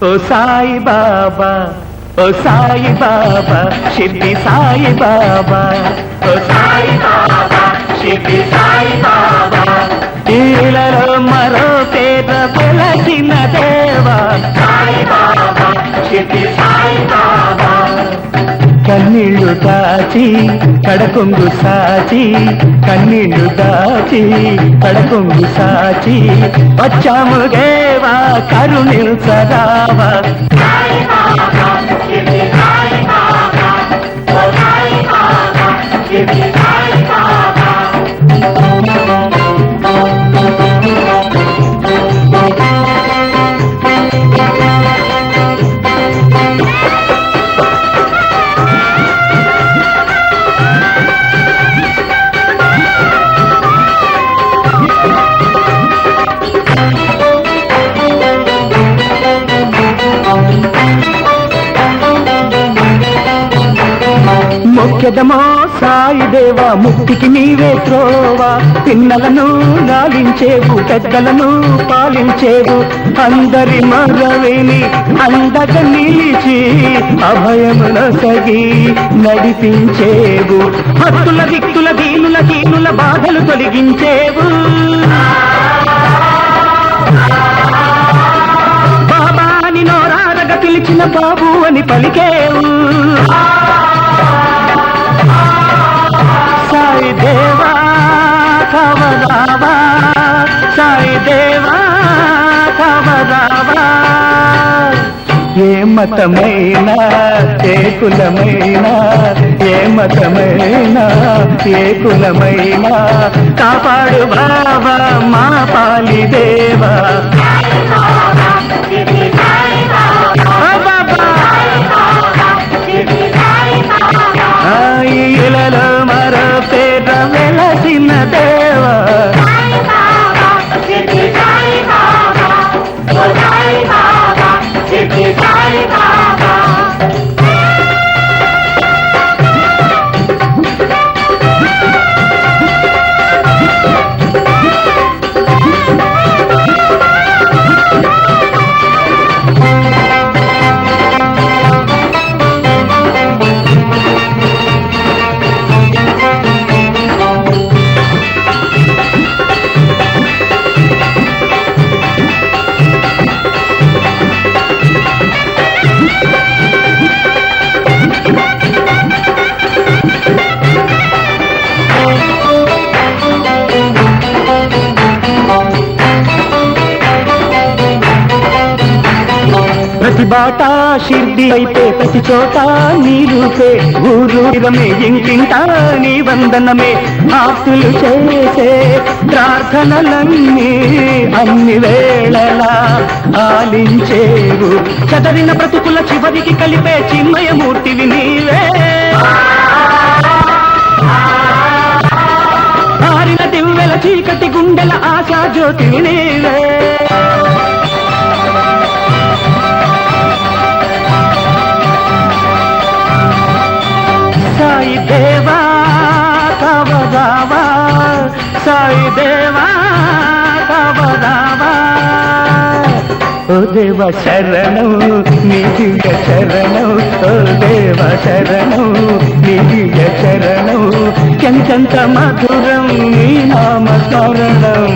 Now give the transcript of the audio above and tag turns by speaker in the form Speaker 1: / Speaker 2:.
Speaker 1: ఓ సాయి బాబా, ఓ సాయి బాబా, షిర్డి సాయి బాబా, ఓ సాయి బాబా, షిర్డి సాయి బాబా. ఈలలో మరో పేద వెలసిన దేవా సాయి బాబా, షిర్డి సాయి బాబా. కన్నీళ్లు దాచి కడకొంగు సాచి, కన్నీళ్లు దాచి కడకొంగు సాచి, వచ్చాము దేవా కరుణించరావా. మొక్కెదమో సాయి దేవా, ముక్తికి నీవే త్రోవా. పిన్నలను లాలించేవు, పెద్దలను పాలించేవు, అందరి మరవిని అందక నిలిచి అభయమున సగి నడిపించేవు. భక్తుల దిక్కుల దీనుల దీనుల బాధలు తొలగించేవు. బాబా అని నోరారగ పిలిచిన బాబు అని పలికేవు. సాయి దేవా కవరావా, సాయి దేవా కవరావా. ఏ మతమైనా ఏ కులమైనా, ఏ మతమైనా ఏ కులమైనా, కాపాడు బాబా మా పాలి దేవా. ఇలలో మరో పేద వెలసిన దేవా ప్రతి బాట షిర్డి అయితే ప్రతి చోట నీ రూపే, ఊరు రమే ఇంటింటా నీ వందనమే. ఆస్తులు చేసే ప్రార్థనలన్నీ అన్ని వేళలా ఆలించేవు. చదరిన బ్రతుకుల చివరికి కలిపే చిన్మయమూర్తివి నీవే. ఆరిన దివ్వెల చీకటి గుండెల ఆశా జ్యోతివి నీవే. సాయి దేవా కవరావా, సాయి దేవా కవరావా. ఓ దేవ శరణం నీ దివ్య శరణం, ఓ దేవ శరణం నీ దివ్య శరణం. ఎంతెంత మధురం నీ నామ స్మరణం.